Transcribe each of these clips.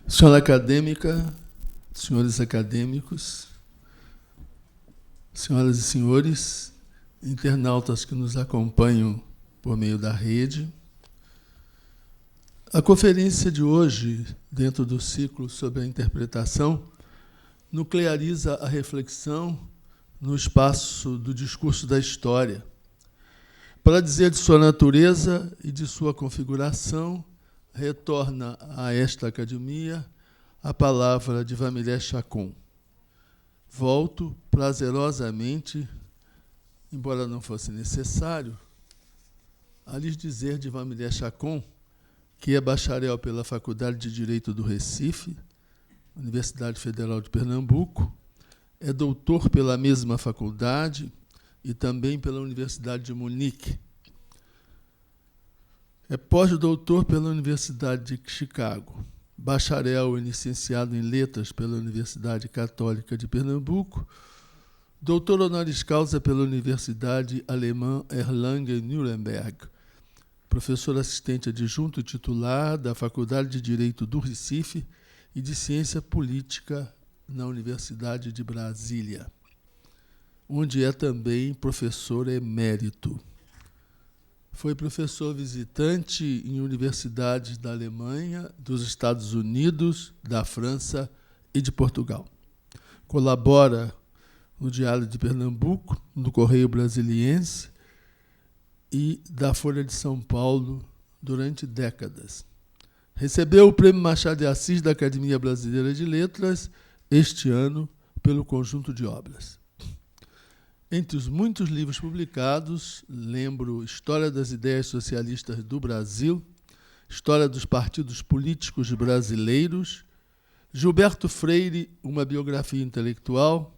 Senhora acadêmica, senhores acadêmicos, senhoras e senhores, internautas que nos acompanham por meio da rede, a conferência de hoje, dentro do ciclo sobre a interpretação, nucleariza a reflexão no espaço do discurso da história, para dizer de sua natureza e de sua configuração, retorna a esta academia a palavra de Vanmilé Chacon. Volto prazerosamente, embora não fosse necessário, a lhes dizer de Vanmilé Chacon, que é bacharel pela Faculdade de Direito do Recife, Universidade Federal de Pernambuco, é doutor pela mesma faculdade e também pela Universidade de Munique. É pós-doutor pela Universidade de Chicago, bacharel e licenciado em Letras pela Universidade Católica de Pernambuco, doutor honoris causa pela Universidade Alemã Erlangen-Nuremberg, professor assistente adjunto titular da Faculdade de Direito do Recife e de Ciência Política na Universidade de Brasília, onde é também professor emérito. Foi professor visitante em universidades da Alemanha, dos Estados Unidos, da França e de Portugal. Colabora no Diário de Pernambuco, no Correio Brasiliense e da Folha de São Paulo durante décadas. Recebeu o Prêmio Machado de Assis da Academia Brasileira de Letras este ano pelo conjunto de obras. Entre os muitos livros publicados, lembro História das Ideias Socialistas do Brasil, História dos Partidos Políticos Brasileiros, Gilberto Freire, uma biografia intelectual,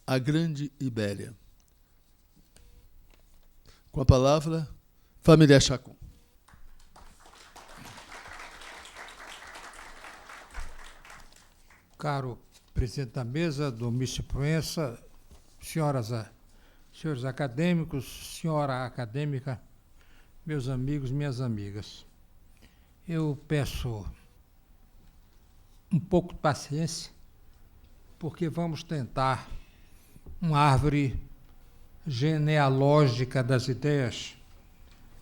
A Grande Ibéria. Com a palavra, Vanmilé Chacon. Caro presidente da mesa, Domício Proença, senhoras, senhores acadêmicos, senhora acadêmica, meus amigos, minhas amigas, eu peço um pouco de paciência, porque vamos tentar uma árvore genealógica das ideias,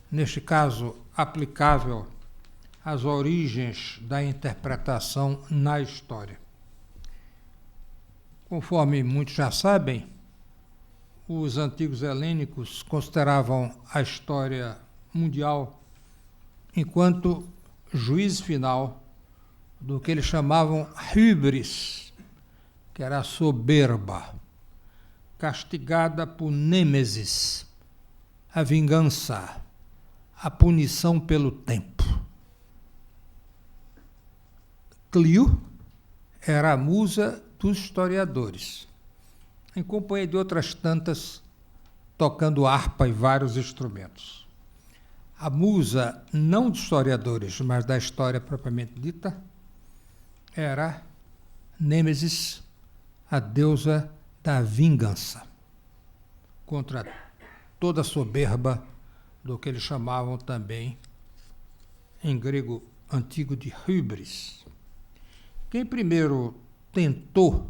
neste caso aplicável às origens da interpretação na história. Conforme muitos já sabem, os antigos helênicos consideravam a história mundial enquanto juízo final do que eles chamavam hybris, que era a soberba, castigada por nêmesis, a vingança, a punição pelo tempo. Clio era a musa dos historiadores, em companhia de outras tantas, tocando harpa e vários instrumentos. A musa, não dos historiadores, mas da história propriamente dita, era Nêmesis, a deusa da vingança, contra toda a soberba do que eles chamavam também, em grego antigo, de hybris. Quem primeiro tentou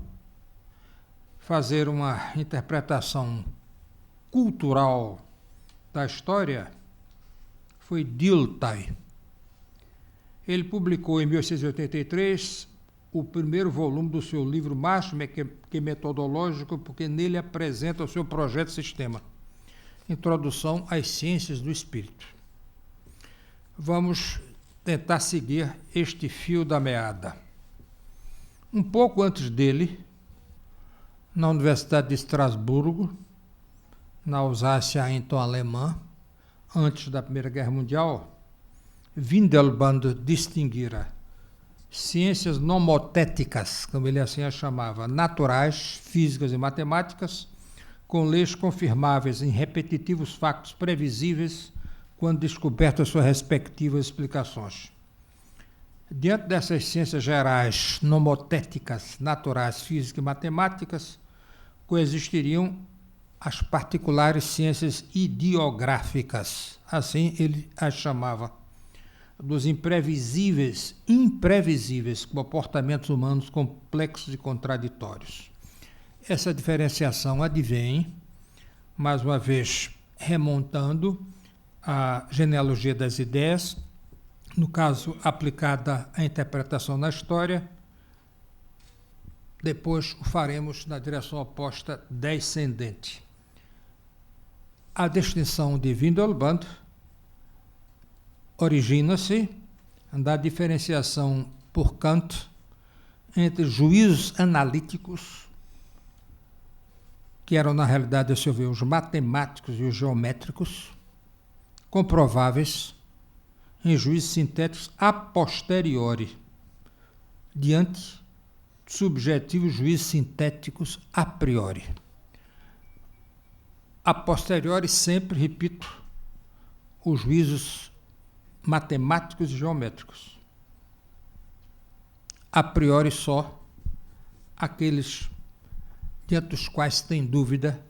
fazer uma interpretação cultural da história foi Dilthey. Ele publicou em 1883 o primeiro volume do seu livro mais que metodológico, porque nele apresenta o seu projeto sistema, Introdução às Ciências do Espírito. Vamos tentar seguir este fio da meada. Um pouco antes dele, na Universidade de Estrasburgo, na Alsácia, então alemã, antes da Primeira Guerra Mundial, Windelband distinguira ciências nomotéticas, como ele assim as chamava, naturais, físicas e matemáticas, com leis confirmáveis em repetitivos factos previsíveis quando descobertas suas respectivas explicações. Diante dessas ciências gerais, nomotéticas, naturais, físicas e matemáticas, coexistiriam as particulares ciências ideográficas, assim ele as chamava, dos imprevisíveis comportamentos humanos complexos e contraditórios. Essa diferenciação advém, mais uma vez, remontando à genealogia das ideias, no caso aplicada à interpretação na história. Depois o faremos na direção oposta descendente. A distinção de Windelband origina-se da diferenciação por Kant entre juízos analíticos, que eram, na realidade, se ver, os matemáticos e os geométricos, comprováveis, em juízos sintéticos a posteriori, diante de subjetivos juízos sintéticos a priori. A posteriori, sempre, repito, os juízos matemáticos e geométricos. A priori, só aqueles diante dos quais se tem dúvida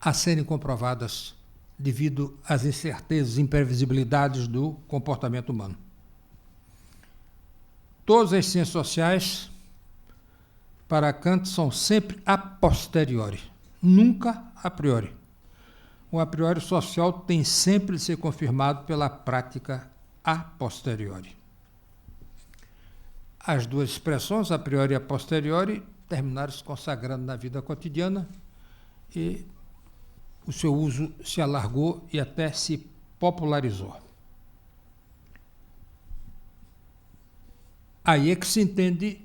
a serem comprovadas devido às incertezas e imprevisibilidades do comportamento humano. Todas as ciências sociais, para Kant, são sempre a posteriori, nunca a priori. O a priori social tem sempre de ser confirmado pela prática a posteriori. As duas expressões, a priori e a posteriori, terminaram se consagrando na vida cotidiana e o seu uso se alargou e até se popularizou. Aí é que se entende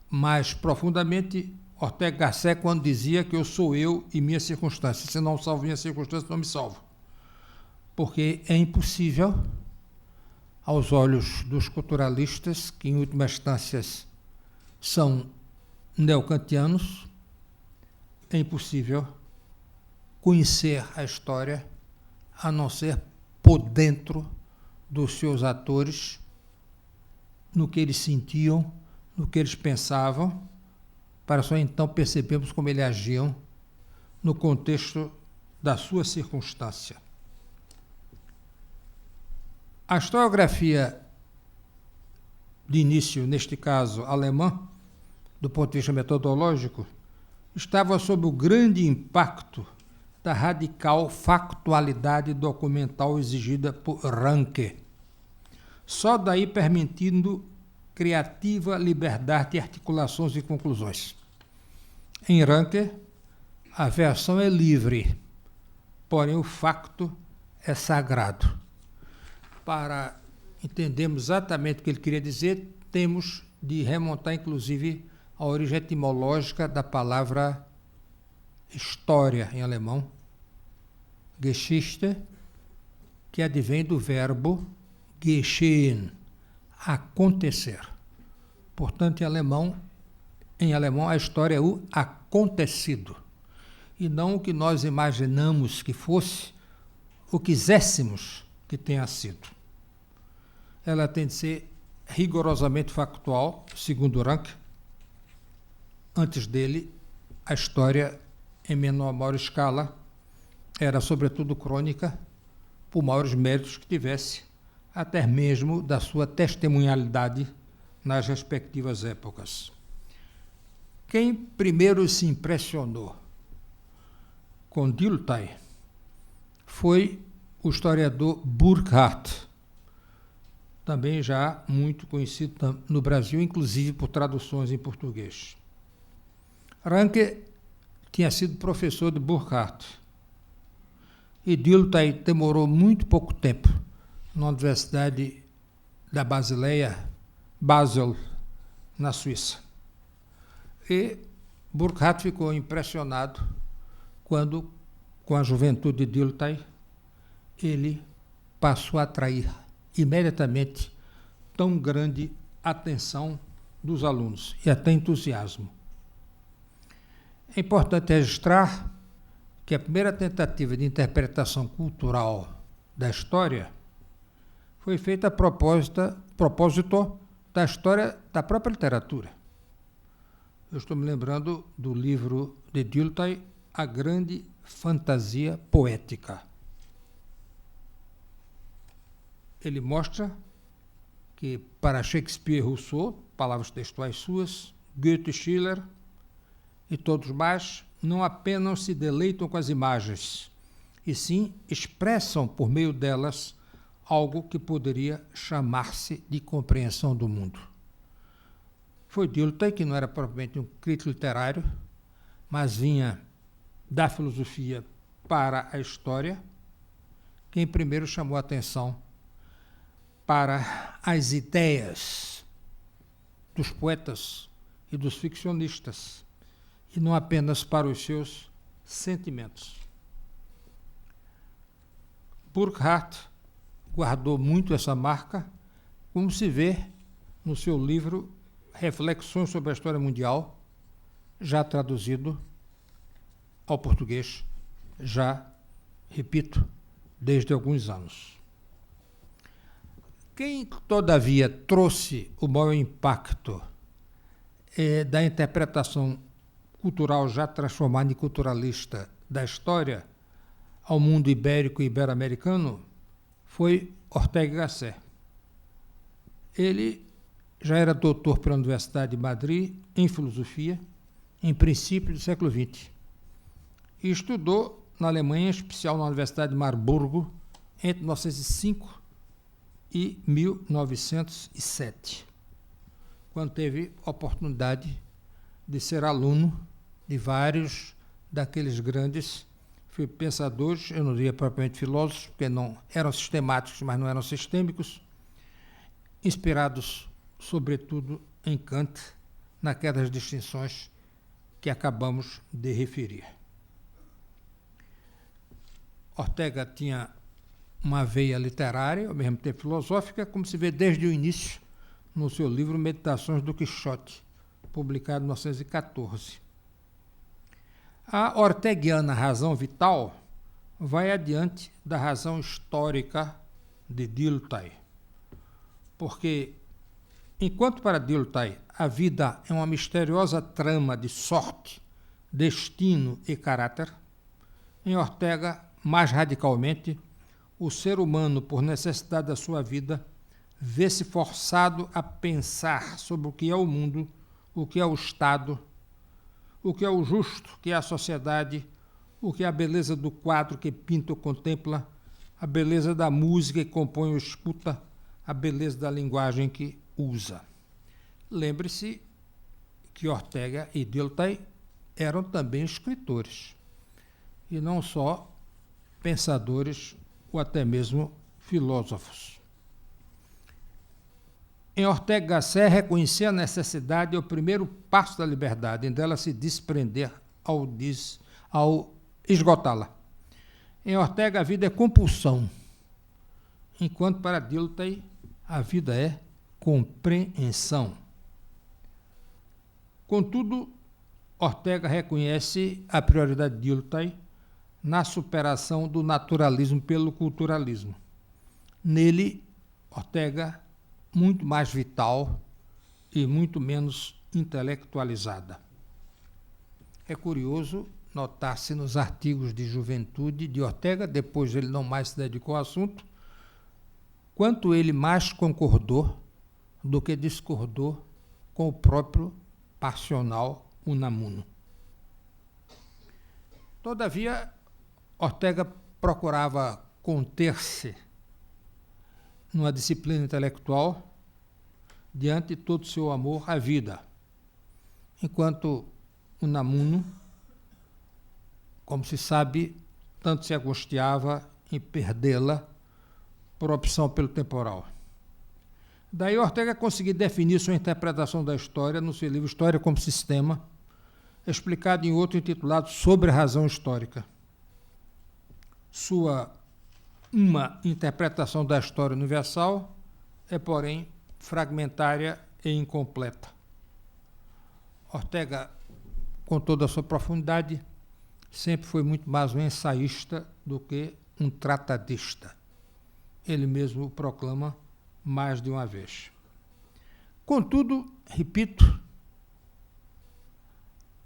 mais profundamente Ortega Gasset quando dizia que eu sou eu e minha circunstância. Se não salvo minha circunstância, não me salvo. Porque é impossível, aos olhos dos culturalistas, que em última instância são neocantianos, é impossível conhecer a história a não ser por dentro dos seus atores, no que eles sentiam, no que eles pensavam, para só então percebermos como eles agiam no contexto da sua circunstância. A historiografia de início, neste caso alemã, do ponto de vista metodológico, estava sob o grande impacto da radical factualidade documental exigida por Ranke, só daí permitindo criativa liberdade de articulações e conclusões. Em Ranke, a versão é livre, porém o facto é sagrado. Para entendermos exatamente o que ele queria dizer, temos de remontar, inclusive, a origem etimológica da palavra história em alemão, Geschichte, que advém do verbo geschehen, acontecer. Portanto, em alemão a história é o acontecido, e não o que nós imaginamos que fosse, ou quiséssemos que tenha sido. Ela tem de ser rigorosamente factual, segundo Ranke. Antes dele, a história, em menor ou maior escala, era sobretudo crônica, por maiores méritos que tivesse, até mesmo da sua testemunhalidade nas respectivas épocas. Quem primeiro se impressionou com Dilthey foi o historiador Burckhardt, também já muito conhecido no Brasil, inclusive por traduções em português. Ranke tinha sido professor de Burckhardt, e Dilthey demorou muito pouco tempo na Universidade da Basileia, Basel, na Suíça. E Burckhardt ficou impressionado quando, com a juventude de Dilthey, ele passou a atrair imediatamente tão grande atenção dos alunos e até entusiasmo. É importante registrar que a primeira tentativa de interpretação cultural da história foi feita a propósito propósito da história da própria literatura. Eu estou me lembrando do livro de Dilthey, A Grande Fantasia Poética. Ele mostra que para Shakespeare e Rousseau, palavras textuais suas, Goethe, Schiller e todos mais, não apenas se deleitam com as imagens, e sim expressam por meio delas algo que poderia chamar-se de compreensão do mundo. Foi Dilthey, que não era propriamente um crítico literário, mas vinha da filosofia para a história, quem primeiro chamou a atenção para as ideias dos poetas e dos ficcionistas, e não apenas para os seus sentimentos. Burckhardt guardou muito essa marca, como se vê no seu livro Reflexões sobre a História Mundial, já traduzido ao português, já, repito, desde alguns anos. Quem, todavia, trouxe o maior impacto da interpretação cultural já transformada em culturalista da história ao mundo ibérico e ibero-americano foi Ortega y Gasset. Ele já era doutor pela Universidade de Madrid em filosofia em princípios do século XX e estudou na Alemanha, em especial na Universidade de Marburgo, entre 1905 e 1907, quando teve a oportunidade de ser aluno de vários daqueles grandes pensadores, eu não diria propriamente filósofos, porque não eram sistemáticos, mas não eram sistêmicos, inspirados, sobretudo, em Kant, naquelas distinções que acabamos de referir. Ortega tinha uma veia literária, ao mesmo tempo filosófica, como se vê desde o início no seu livro Meditações do Quixote, publicado em 1914. A orteguiana razão vital vai adiante da razão histórica de Dilthey, porque, enquanto para Dilthey a vida é uma misteriosa trama de sorte, destino e caráter, em Ortega, mais radicalmente, o ser humano, por necessidade da sua vida, vê-se forçado a pensar sobre o que é o mundo, o que é o Estado, o que é o justo, o que é a sociedade, o que é a beleza do quadro que pinta ou contempla, a beleza da música que compõe ou escuta, a beleza da linguagem que usa. Lembre-se que Ortega e Dilthey eram também escritores, e não só pensadores ou até mesmo filósofos. Em Ortega y Gasset, reconhecer a necessidade é o primeiro passo da liberdade, em dela se desprender ao esgotá-la. Em Ortega, a vida é compulsão, enquanto para Dilthey a vida é compreensão. Contudo, Ortega reconhece a prioridade de Dilthey na superação do naturalismo pelo culturalismo. Nele, Ortega muito mais vital e muito menos intelectualizada. É curioso notar-se nos artigos de juventude de Ortega, depois ele não mais se dedicou ao assunto, quanto ele mais concordou do que discordou com o próprio passional Unamuno. Todavia, Ortega procurava conter-se numa disciplina intelectual diante de todo o seu amor à vida, enquanto Unamuno, como se sabe, tanto se angustiava em perdê-la por opção pelo temporal. Daí Ortega conseguiu definir sua interpretação da história no seu livro História como Sistema, explicado em outro intitulado Sobre a Razão Histórica. Uma interpretação da história universal é, porém, fragmentária e incompleta. Ortega, com toda a sua profundidade, sempre foi muito mais um ensaísta do que um tratadista. Ele mesmo o proclama mais de uma vez. Contudo, repito,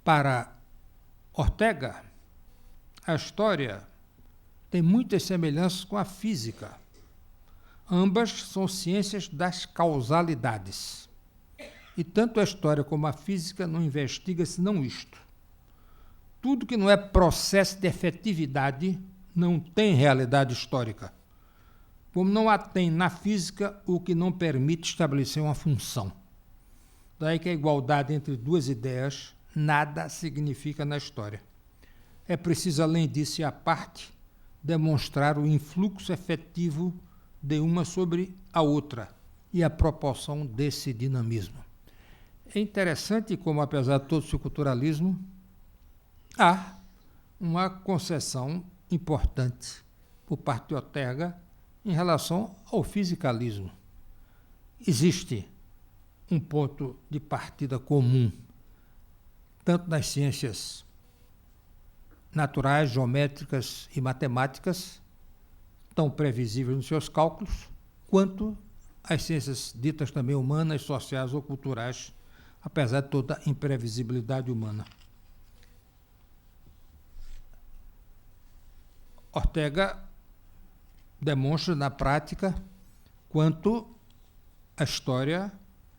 para Ortega, a história tem muitas semelhanças com a física. Ambas são ciências das causalidades. E tanto a história como a física não investigam senão isto. Tudo que não é processo de efetividade não tem realidade histórica. Como não a tem na física o que não permite estabelecer uma função. Daí que a igualdade entre duas ideias nada significa na história. É preciso, além disso e à parte, demonstrar o influxo efetivo de uma sobre a outra e a proporção desse dinamismo. É interessante como, apesar de todo o seu culturalismo, há uma concessão importante por parte de Ortega em relação ao fisicalismo. Existe um ponto de partida comum, tanto nas ciências naturais, geométricas e matemáticas, tão previsíveis nos seus cálculos, quanto as ciências ditas também humanas, sociais ou culturais, apesar de toda a imprevisibilidade humana. Ortega demonstra na prática quanto a história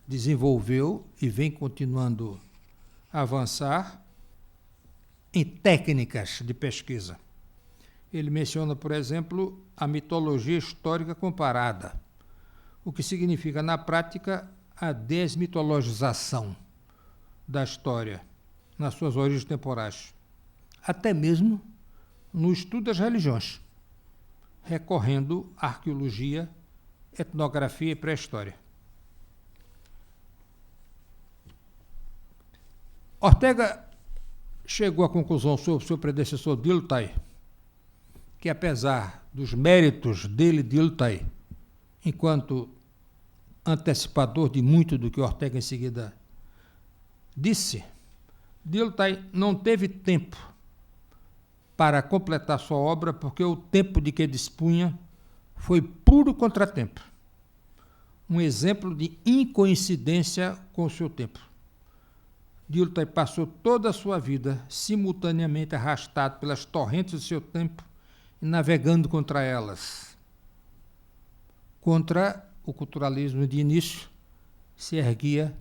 desenvolveu e vem continuando a avançar em técnicas de pesquisa. Ele menciona, por exemplo, a mitologia histórica comparada, o que significa, na prática, a desmitologização da história nas suas origens temporais, até mesmo no estudo das religiões, recorrendo à arqueologia, etnografia e pré-história. Ortega chegou à conclusão sobre o seu predecessor Dilthey, que apesar dos méritos dele, Dilthey, enquanto antecipador de muito do que Ortega em seguida disse, Dilthey não teve tempo para completar sua obra porque o tempo de que dispunha foi puro contratempo. Um exemplo de incoincidência com o seu tempo. Dilthey passou toda a sua vida simultaneamente arrastado pelas torrentes do seu tempo e navegando contra elas. Contra o culturalismo de início se erguia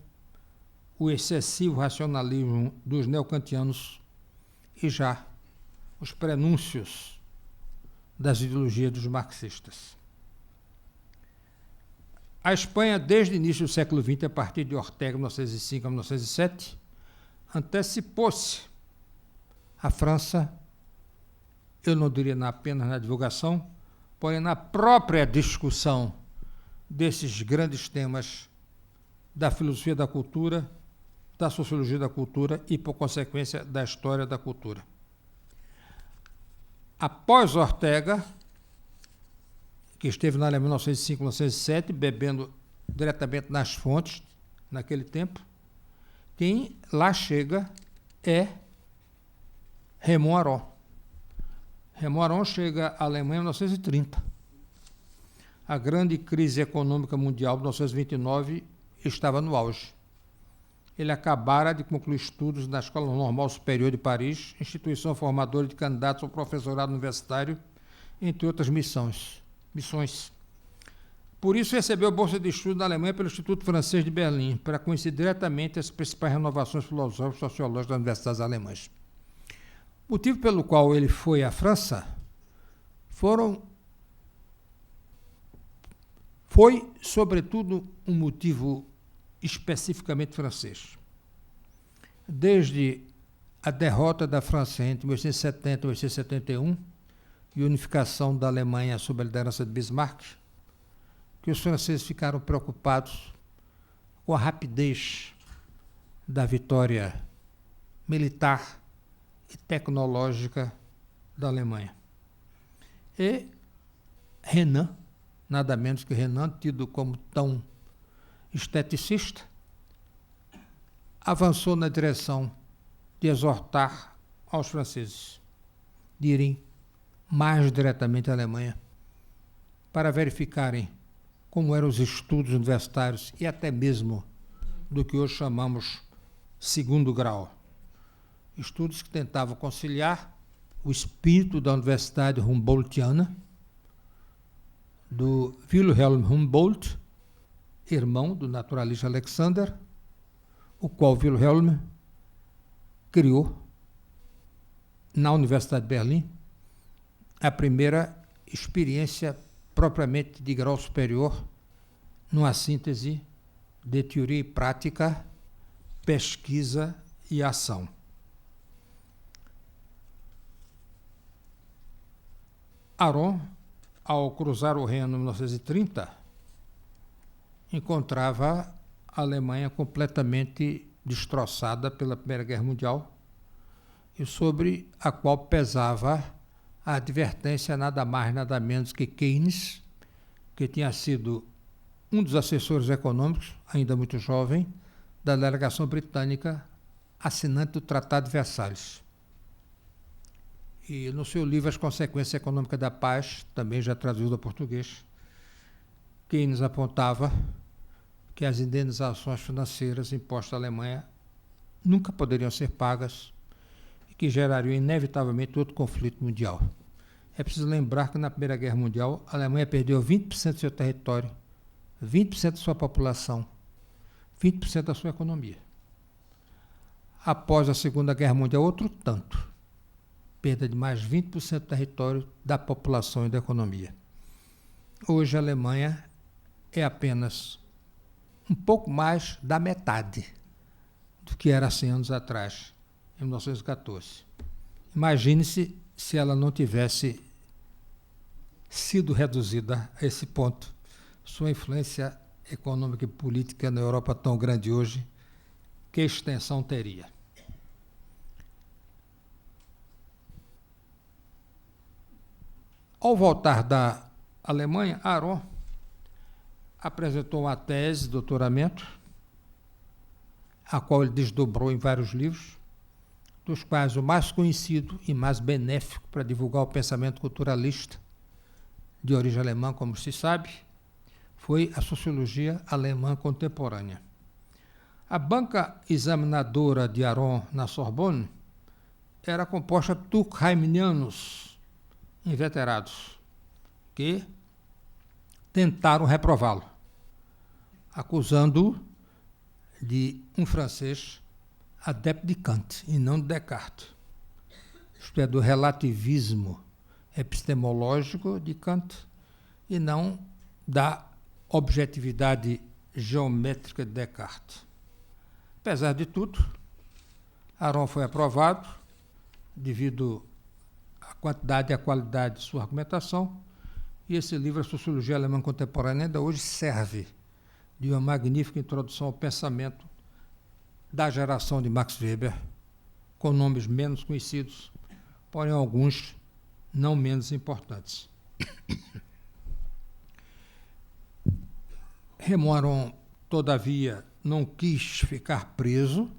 o excessivo racionalismo dos neocantianos e já os prenúncios das ideologias dos marxistas. A Espanha, desde o início do século XX, a partir de Ortega, 1905 a 1907, antecipou-se à França, eu não diria apenas na divulgação, porém na própria discussão desses grandes temas da filosofia da cultura, da sociologia da cultura e, por consequência, da história da cultura. Após Ortega, que esteve na Alemanha em 1905, 1907, bebendo diretamente nas fontes, naquele tempo, quem lá chega é Raymond Aron. Raymond Aron chega à Alemanha em 1930. A grande crise econômica mundial de 1929 estava no auge. Ele acabara de concluir estudos na Escola Normal Superior de Paris, instituição formadora de candidatos ao professorado universitário, entre outras missões. Por isso, recebeu a bolsa de estudo na Alemanha pelo Instituto Francês de Berlim, para conhecer diretamente as principais renovações filosóficas e sociológicas das universidades alemãs. O motivo pelo qual ele foi à França foi, sobretudo, um motivo especificamente francês. Desde a derrota da França entre 1870 e 1871 e a unificação da Alemanha sob a liderança de Bismarck, que os franceses ficaram preocupados com a rapidez da vitória militar e tecnológica da Alemanha. E Renan, nada menos que Renan, tido como tão esteticista, avançou na direção de exortar aos franceses de irem mais diretamente à Alemanha para verificarem como eram os estudos universitários e até mesmo do que hoje chamamos segundo grau. Estudos que tentavam conciliar o espírito da Universidade Humboldtiana, do Wilhelm Humboldt, irmão do naturalista Alexander, o qual Wilhelm criou, na Universidade de Berlim, a primeira experiência propriamente de grau superior numa síntese de teoria e prática, pesquisa e ação. Aron, ao cruzar o Reno em 1930, encontrava a Alemanha completamente destroçada pela Primeira Guerra Mundial e sobre a qual pesava a advertência nada mais, nada menos que Keynes, que tinha sido um dos assessores econômicos, ainda muito jovem, da delegação britânica assinante do Tratado de Versalhes. E no seu livro As Consequências Econômicas da Paz, também já traduzido ao português, Keynes apontava que as indenizações financeiras impostas à Alemanha nunca poderiam ser pagas e que gerariam inevitavelmente outro conflito mundial. É preciso lembrar que na Primeira Guerra Mundial a Alemanha perdeu 20% do seu território, 20% da sua população, 20% da sua economia. Após a Segunda Guerra Mundial, outro tanto. Perda de mais 20% do território, da população e da economia. Hoje a Alemanha é apenas um pouco mais da metade do que era 100 anos atrás, em 1914. Imagine-se se ela não tivesse sido reduzida a esse ponto. Sua influência econômica e política na Europa tão grande hoje, que extensão teria? Ao voltar da Alemanha, Aron apresentou uma tese de doutoramento, a qual ele desdobrou em vários livros, dos quais o mais conhecido e mais benéfico para divulgar o pensamento culturalista de origem alemã, como se sabe, foi a sociologia alemã contemporânea. A banca examinadora de Aron na Sorbonne era composta por durkheimianos inveterados, que tentaram reprová-lo, acusando-o de um francês adepto de Kant e não de Descartes, isto é, do relativismo epistemológico de Kant e não da objetividade geométrica de Descartes. Apesar de tudo, Aron foi aprovado devido à quantidade e à qualidade de sua argumentação, e esse livro, A Sociologia Alemã Contemporânea, ainda hoje serve de uma magnífica introdução ao pensamento da geração de Max Weber, com nomes menos conhecidos, porém alguns não menos importantes. Raymond Aron, todavia, não quis ficar preso,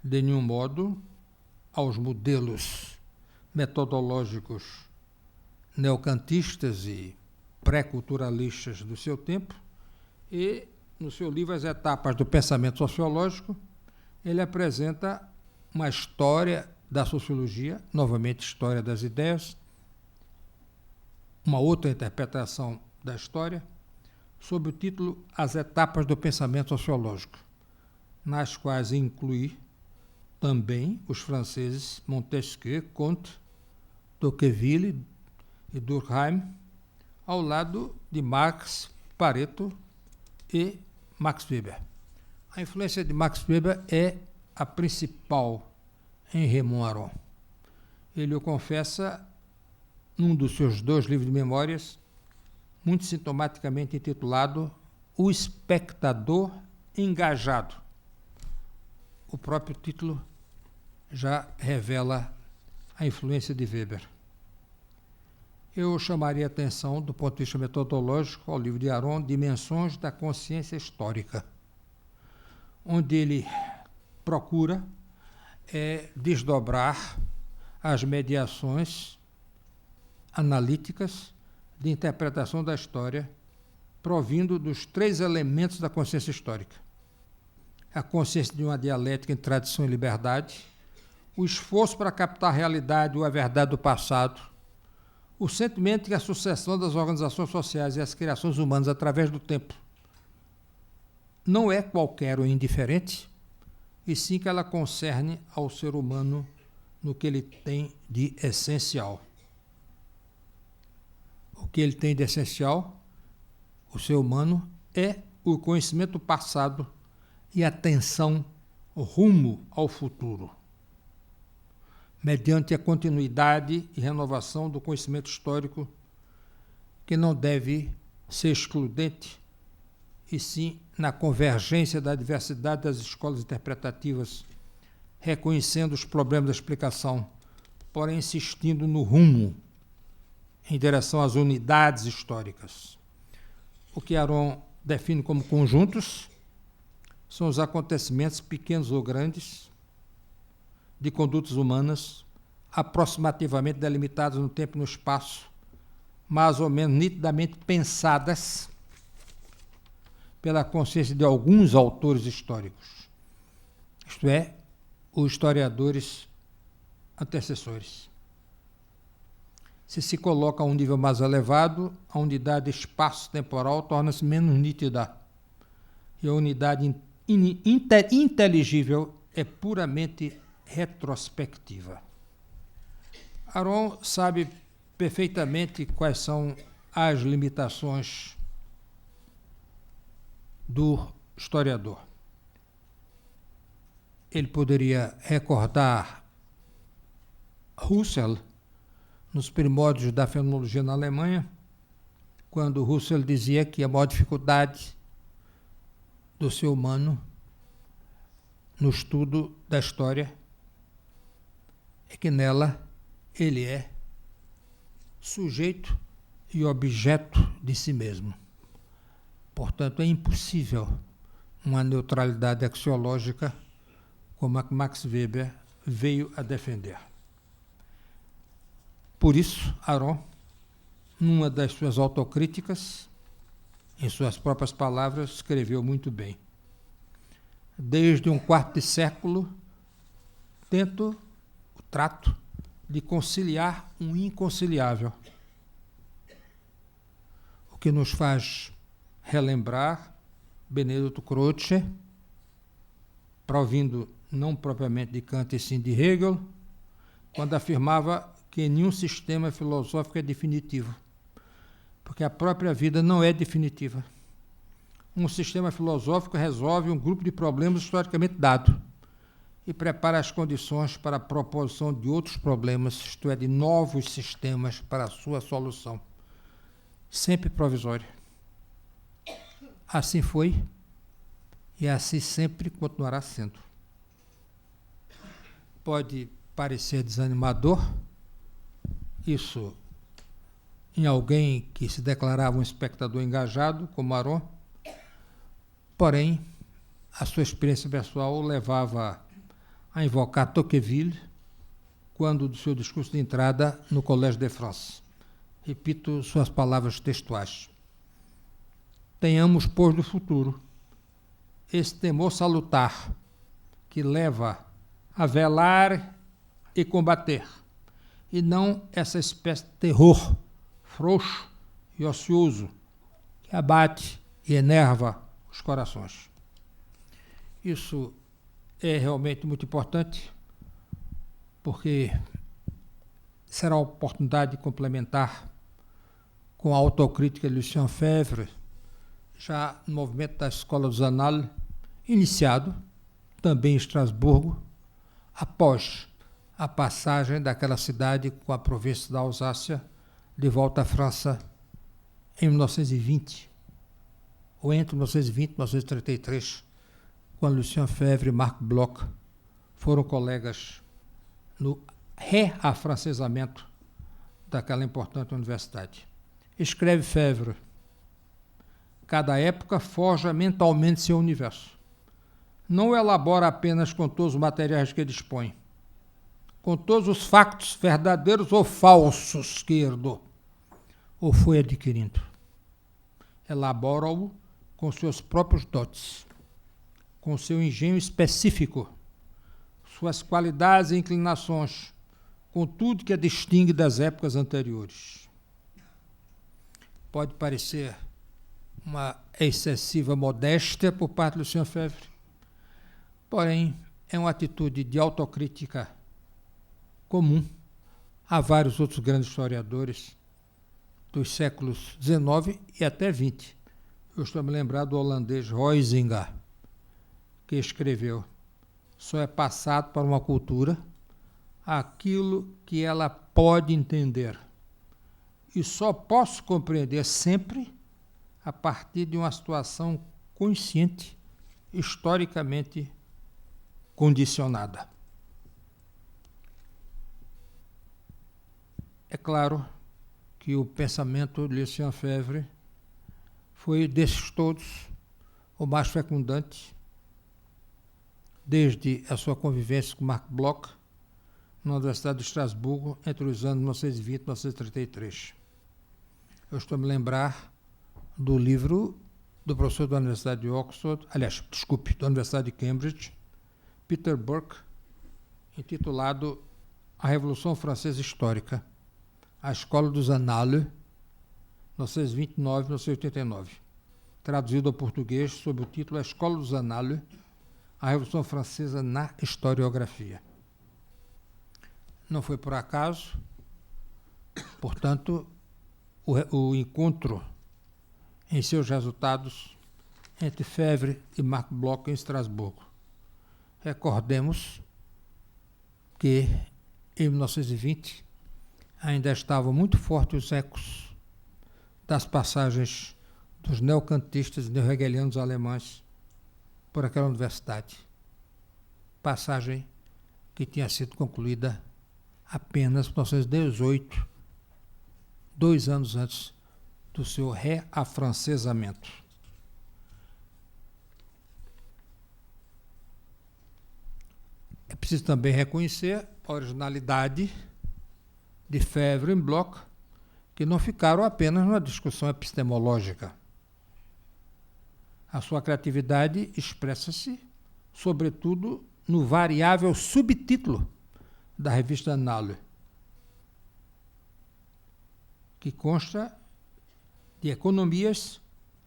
de nenhum modo, aos modelos metodológicos neocantistas e pré-culturalistas do seu tempo, e, no seu livro As Etapas do Pensamento Sociológico, ele apresenta uma história da sociologia, novamente história das ideias, uma outra interpretação da história, sob o título As Etapas do Pensamento Sociológico, nas quais inclui também os franceses Montesquieu, Comte, Tocqueville e Durkheim, ao lado de Marx, Pareto e Max Weber. A influência de Max Weber é a principal em Raymond Aron. Ele o confessa num dos seus 2 livros de memórias, muito sintomaticamente intitulado O Espectador Engajado. O próprio título já revela a influência de Weber. Eu chamaria a atenção, do ponto de vista metodológico, ao livro de Aron, Dimensões da Consciência Histórica, onde ele procura desdobrar as mediações analíticas de interpretação da história provindo dos 3 elementos da consciência histórica: a consciência de uma dialética em tradição e liberdade, o esforço para captar a realidade ou a verdade do passado, o sentimento de que a sucessão das organizações sociais e as criações humanas através do tempo não é qualquer ou indiferente, e sim que ela concerne ao ser humano no que ele tem de essencial. O que ele tem de essencial, o ser humano, é o conhecimento do passado e a atenção rumo ao futuro, mediante a continuidade e renovação do conhecimento histórico, que não deve ser excludente, e sim na convergência da diversidade das escolas interpretativas, reconhecendo os problemas da explicação, porém insistindo no rumo em direção às unidades históricas. O que Aron define como conjuntos são os acontecimentos, pequenos ou grandes, de condutas humanas, aproximativamente delimitadas no tempo e no espaço, mais ou menos nitidamente pensadas pela consciência de alguns autores históricos, isto é, os historiadores antecessores. Se coloca a um nível mais elevado, a unidade espaço-temporal torna-se menos nítida, e a unidade inteligível é puramente retrospectiva. Aron sabe perfeitamente quais são as limitações do historiador. Ele poderia recordar Husserl nos primórdios da fenomenologia na Alemanha, quando Husserl dizia que a maior dificuldade do ser humano no estudo da história é que nela ele é sujeito e objeto de si mesmo. Portanto, é impossível uma neutralidade axiológica como a que Max Weber veio a defender. Por isso, Aron, numa das suas autocríticas, em suas próprias palavras, escreveu muito bem: desde um quarto de século, trato de conciliar um inconciliável, o que nos faz relembrar Benedetto Croce, provindo não propriamente de Kant e sim de Hegel, quando afirmava que nenhum sistema filosófico é definitivo, porque a própria vida não é definitiva. Um sistema filosófico resolve um grupo de problemas historicamente dado e prepara as condições para a proposição de outros problemas, isto é, de novos sistemas para a sua solução, sempre provisório. Assim foi e assim sempre continuará sendo. Pode parecer desanimador isso em alguém que se declarava um espectador engajado, como Aron, porém, a sua experiência pessoal o levava a invocar Tocqueville quando do seu discurso de entrada no Collège de France. Repito suas palavras textuais: tenhamos, pois, do futuro esse temor salutar que leva a velar e combater, e não essa espécie de terror frouxo e ocioso que abate e enerva os corações. Isso é realmente muito importante, porque será a oportunidade de complementar com a autocrítica de Lucien Febvre, já no movimento da Escola dos Annales, iniciado também em Estrasburgo, após a passagem daquela cidade com a província da Alsácia de volta à França em 1920, ou entre 1920 e 1933, quando Lucien Febvre e Marc Bloch foram colegas no reafrancesamento daquela importante universidade. Escreve Febvre: cada época forja mentalmente seu universo. Não o elabora apenas com todos os materiais que dispõe, com todos os factos verdadeiros ou falsos que herdou ou foi adquirindo. elabora-o com seus próprios dotes, com seu engenho específico, suas qualidades e inclinações, com tudo que a distingue das épocas anteriores. Pode parecer uma excessiva modéstia por parte do Lucien Febvre, porém é uma atitude de autocrítica comum a vários outros grandes historiadores dos séculos XIX e até XX. Eu estou a me lembrar do holandês Huizinga, que escreveu: só é passado para uma cultura aquilo que ela pode entender, e só posso compreender sempre a partir de uma situação consciente, historicamente condicionada. É claro que o pensamento de Lucien Febvre foi, desses todos, o mais fecundante, desde a sua convivência com Marc Bloch, na Universidade de Estrasburgo, entre os anos 1920 e 1933. Eu estou a me lembrar do livro do professor da Universidade de Oxford, da Universidade de Cambridge, Peter Burke, intitulado A Revolução Francesa Histórica, a Escola dos Annales, 1929-1989, traduzido ao português sob o título A Escola dos Annales, a Revolução Francesa na Historiografia. Não foi por acaso, portanto, o encontro em seus resultados entre Febvre e Marc Bloch em Estrasburgo. Recordemos que, em 1920, ainda estavam muito fortes os ecos das passagens dos neocantistas e neohegelianos alemães por aquela universidade. Passagem que tinha sido concluída apenas em 1918, 2 anos antes do seu reafrancesamento. É preciso também reconhecer a originalidade de Febvre e Bloch, que não ficaram apenas numa discussão epistemológica. A sua criatividade expressa-se, sobretudo, no variável subtítulo da revista Annales, que consta de economias,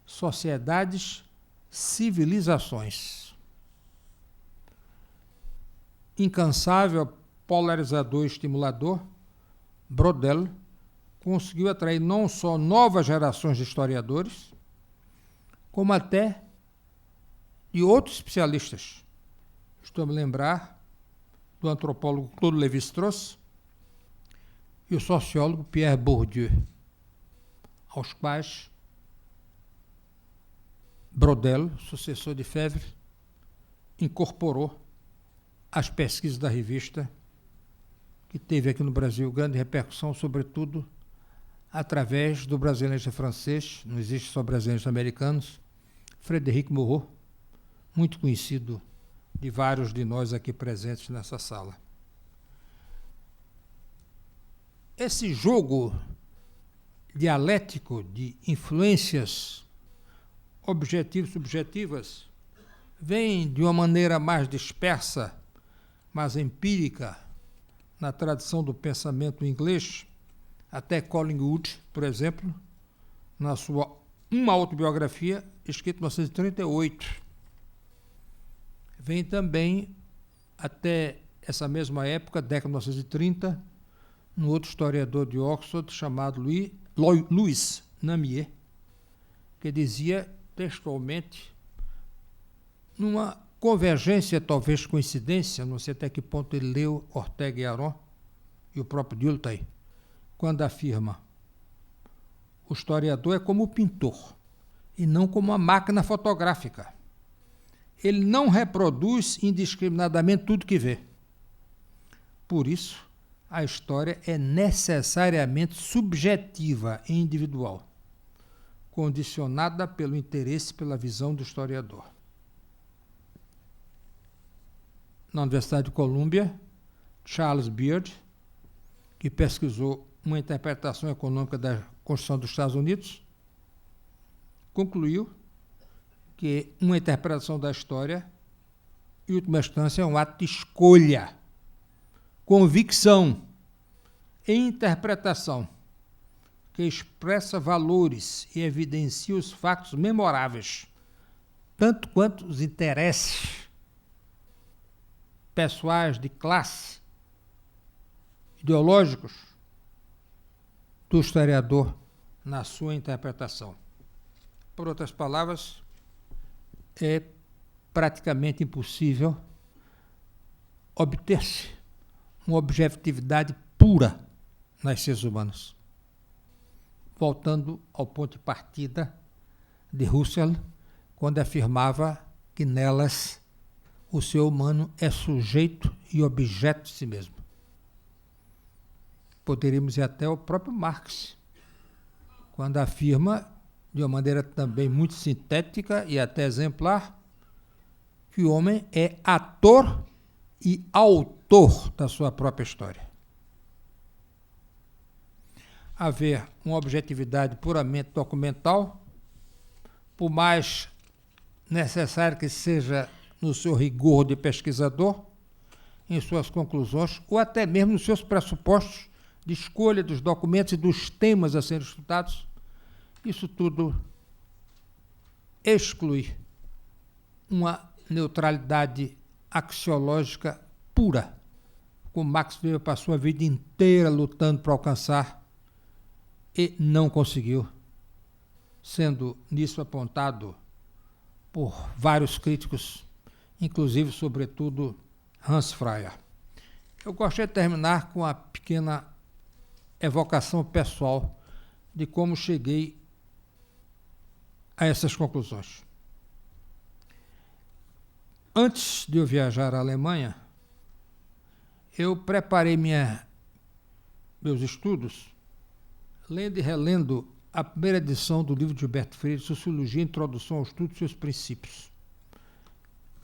sociedades, civilizações. Incansável polarizador e estimulador, Braudel conseguiu atrair não só novas gerações de historiadores, como até de outros especialistas. Estou a me lembrar do antropólogo Claude Lévi-Strauss e o sociólogo Pierre Bourdieu, aos quais Braudel, sucessor de Febvre, incorporou as pesquisas da revista, que teve aqui no Brasil grande repercussão, sobretudo através do brasileiro francês, não existe só brasileiros americanos, Frédéric Moreau, muito conhecido de vários de nós aqui presentes nessa sala. Esse jogo dialético de influências objetivas e subjetivas vem de uma maneira mais dispersa, mais empírica, na tradição do pensamento inglês, até Collingwood, por exemplo, na sua Uma Autobiografia, escrita em 1938. Vem também, até essa mesma época, década de 1930, um outro historiador de Oxford chamado Louis Namier, que dizia textualmente, numa convergência, talvez coincidência, não sei até que ponto ele leu Ortega y Aron e o próprio Dilthey, quando afirma: o historiador é como o pintor, e não como a máquina fotográfica. Ele não reproduz indiscriminadamente tudo que vê. Por isso, a história é necessariamente subjetiva e individual, condicionada pelo interesse pela visão do historiador. Na Universidade de Columbia, Charles Beard, que pesquisou uma interpretação econômica da Constituição dos Estados Unidos, concluiu que uma interpretação da história, em última instância, é um ato de escolha, convicção e interpretação, que expressa valores e evidencia os fatos memoráveis, tanto quanto os interesses pessoais, de classe, ideológicos, do historiador na sua interpretação. Por outras palavras, é praticamente impossível obter-se uma objetividade pura nas ciências humanas. Voltando ao ponto de partida de Husserl, quando afirmava que nelas o ser humano é sujeito e objeto de si mesmo. Poderíamos ir até o próprio Marx, quando afirma, de uma maneira também muito sintética e até exemplar, que o homem é ator e autor da sua própria história. Haver uma objetividade puramente documental, por mais necessário que seja no seu rigor de pesquisador, em suas conclusões, ou até mesmo nos seus pressupostos de escolha dos documentos e dos temas a serem estudados, isso tudo exclui uma neutralidade axiológica pura, como Max Weber passou a vida inteira lutando para alcançar e não conseguiu, sendo nisso apontado por vários críticos, inclusive, sobretudo, Hans Freyer. Eu gostaria de terminar com uma pequena evocação pessoal de como cheguei a essas conclusões. Antes de eu viajar à Alemanha, eu preparei meus estudos lendo e relendo a primeira edição do livro de Gilberto Freire, Sociologia, Introdução ao Estudo e seus Princípios,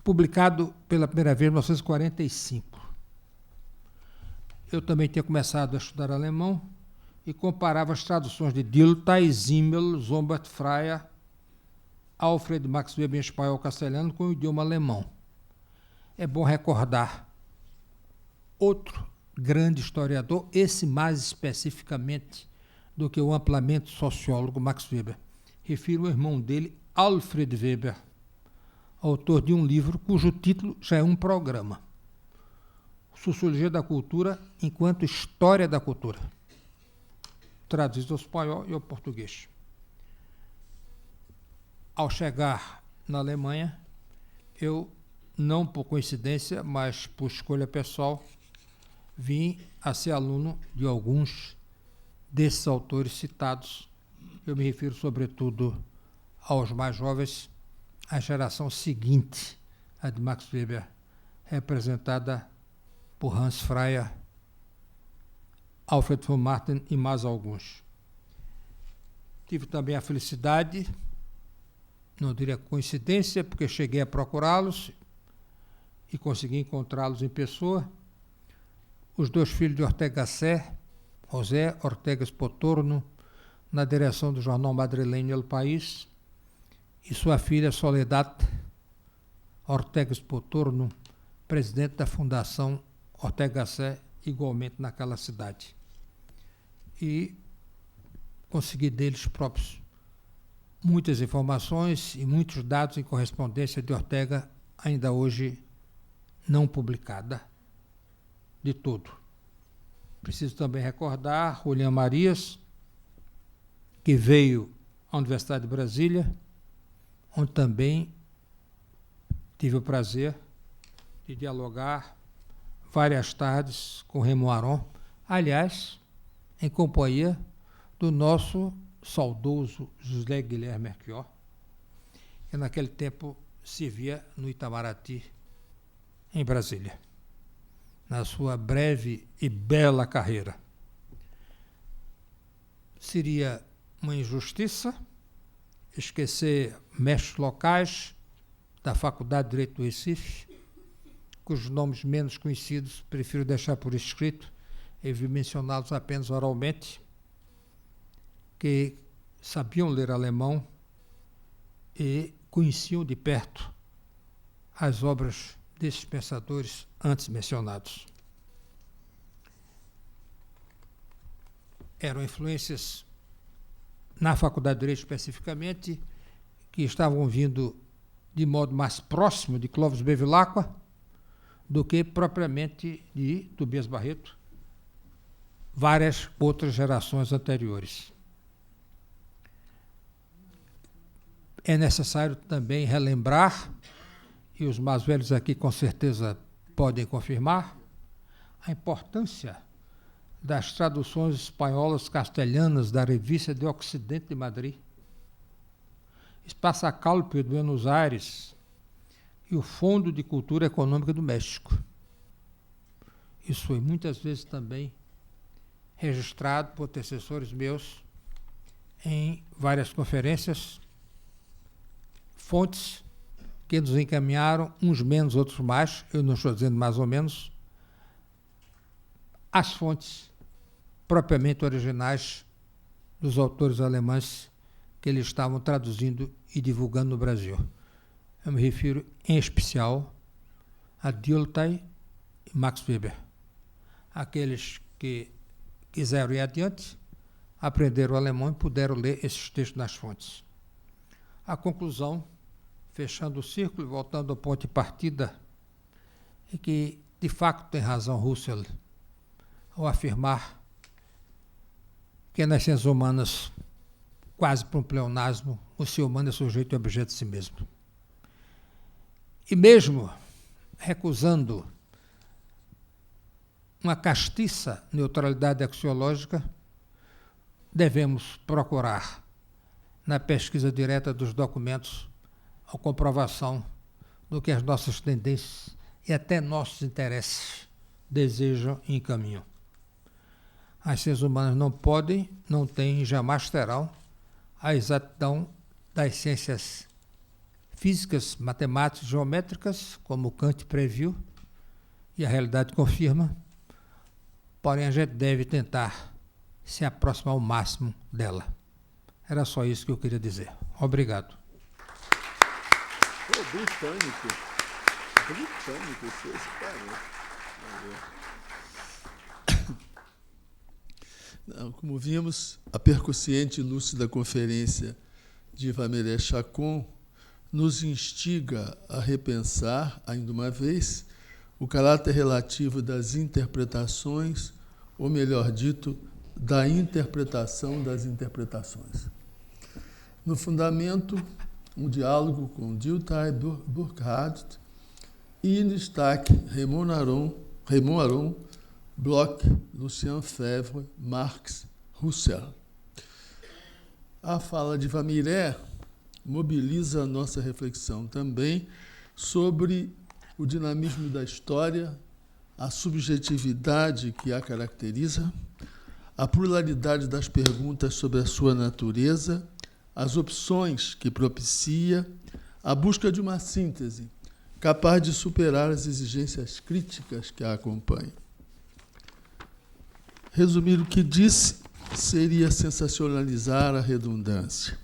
publicado pela primeira vez em 1945. Eu também tinha começado a estudar alemão e comparava as traduções de Dilthey, Simmel, Zombart, Freyer, Alfred Max Weber em espanhol castelhano com o idioma alemão. É bom recordar outro grande historiador, esse mais especificamente do que o amplamente sociólogo Max Weber. Refiro ao irmão dele, Alfred Weber, autor de um livro cujo título já é um programa: Sociologia da Cultura enquanto História da Cultura, traduzido ao espanhol e ao português. Ao chegar na Alemanha, eu, não por coincidência, mas por escolha pessoal, vim a ser aluno de alguns desses autores citados. Eu me refiro, sobretudo, aos mais jovens, à geração seguinte, a de Max Weber, representada por Hans Freyer, Alfred von Marten e mais alguns. Tive também a felicidade, não diria coincidência, porque cheguei a procurá-los e consegui encontrá-los em pessoa, os dois filhos de Ortega Gasset, José Ortega Spotorno, na direção do jornal madrilenho El País, e sua filha Soledad Ortega Spotorno, presidente da Fundação Ortega Gasset, igualmente naquela cidade. E consegui deles próprios muitas informações e muitos dados em correspondência de Ortega, ainda hoje não publicada de todo. Preciso também recordar Julián Marias, que veio à Universidade de Brasília, onde também tive o prazer de dialogar várias tardes com Remo Aron, aliás, em companhia do nosso saudoso José Guilherme Melchior, que naquele tempo se via no Itamaraty, em Brasília, na sua breve e bela carreira. Seria uma injustiça esquecer mestres locais da Faculdade de Direito do Recife, cujos nomes menos conhecidos prefiro deixar por escrito e vi mencioná-los apenas oralmente, que sabiam ler alemão e conheciam de perto as obras desses pensadores antes mencionados. Eram influências, na Faculdade de Direito especificamente, que estavam vindo de modo mais próximo de Clóvis Bevilacqua do que propriamente de Tobias Barreto, várias outras gerações anteriores. É necessário também relembrar, e os mais velhos aqui com certeza podem confirmar, a importância das traduções espanholas castelhanas da Revista de Occidente de Madrid, Espasacalpe de Buenos Aires e o Fundo de Cultura Econômica do México. Isso foi muitas vezes também registrado por antecessores meus em várias conferências, fontes que nos encaminharam, uns menos, outros mais, eu não estou dizendo mais ou menos, as fontes propriamente originais dos autores alemães que eles estavam traduzindo e divulgando no Brasil. Eu me refiro em especial a Dilthey e Max Weber. Aqueles que quiseram ir adiante, aprenderam alemão e puderam ler esses textos nas fontes. A conclusão, fechando o círculo e voltando ao ponto de partida, é que, de fato, tem razão Husserl ao afirmar que nas ciências humanas, quase para um pleonasmo, o ser humano é sujeito e objeto de si mesmo. E mesmo recusando uma castiça neutralidade axiológica, devemos procurar, na pesquisa direta dos documentos, a comprovação do que as nossas tendências e até nossos interesses desejam e encaminham. As ciências humanas não podem, não têm e jamais terão a exatidão das ciências físicas, matemáticas, geométricas, como Kant previu, e a realidade confirma, porém a gente deve tentar se aproximar ao máximo dela. Era só isso que eu queria dizer. Obrigado. Britânico esse cara. Não, como vimos, a percussiente e lúcida conferência de Vamiré Chacon nos instiga a repensar, ainda uma vez, o caráter relativo das interpretações, ou melhor dito, da interpretação das interpretações. No fundamento, um diálogo com Dilthey Burckhardt e, em destaque, Raymond Aron, Bloch, Lucien Febvre, Marx, Husserl. A fala de Vamiré mobiliza a nossa reflexão também sobre o dinamismo da história, a subjetividade que a caracteriza, a pluralidade das perguntas sobre a sua natureza, as opções que propicia, a busca de uma síntese capaz de superar as exigências críticas que a acompanham. Resumir o que disse seria sensacionalizar a redundância.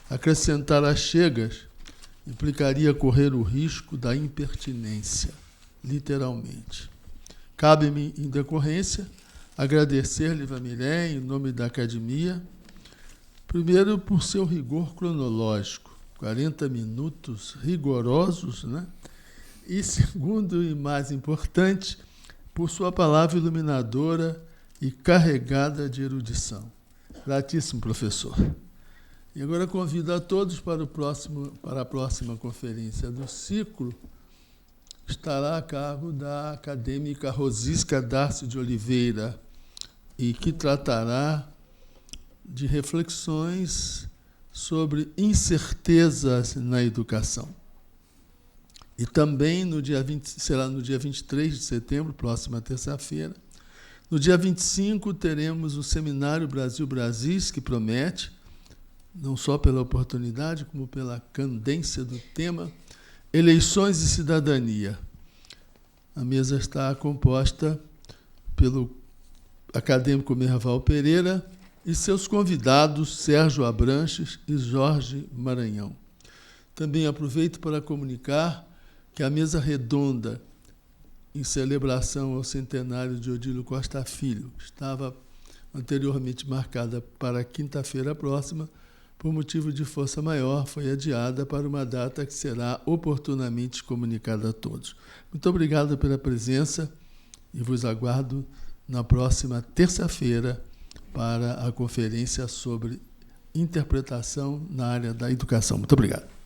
Acrescentar achegas implicaria correr o risco da impertinência, literalmente. Cabe-me, em decorrência, agradecer-lhe, Vamiré, em nome da Academia, primeiro por seu rigor cronológico, 40 minutos rigorosos, né? E segundo e mais importante, por sua palavra iluminadora e carregada de erudição. Gratíssimo, professor. E agora convido a todos para a próxima conferência do ciclo. Estará a cargo da acadêmica Rosisca Darcy de Oliveira, e que tratará de reflexões sobre incertezas na educação. E também será no dia 23 de setembro, próxima terça-feira. No dia 25 teremos o seminário Brasil Brasis, que promete, não só pela oportunidade, como pela candência do tema, Eleições e Cidadania. A mesa está composta pelo acadêmico Merval Pereira e seus convidados Sérgio Abranches e Jorge Maranhão. Também aproveito para comunicar que a mesa redonda em celebração ao centenário de Odílio Costa Filho estava anteriormente marcada para quinta-feira próxima, por motivo de força maior, foi adiada para uma data que será oportunamente comunicada a todos. Muito obrigado pela presença e vos aguardo na próxima terça-feira para a conferência sobre interpretação na área da educação. Muito obrigado.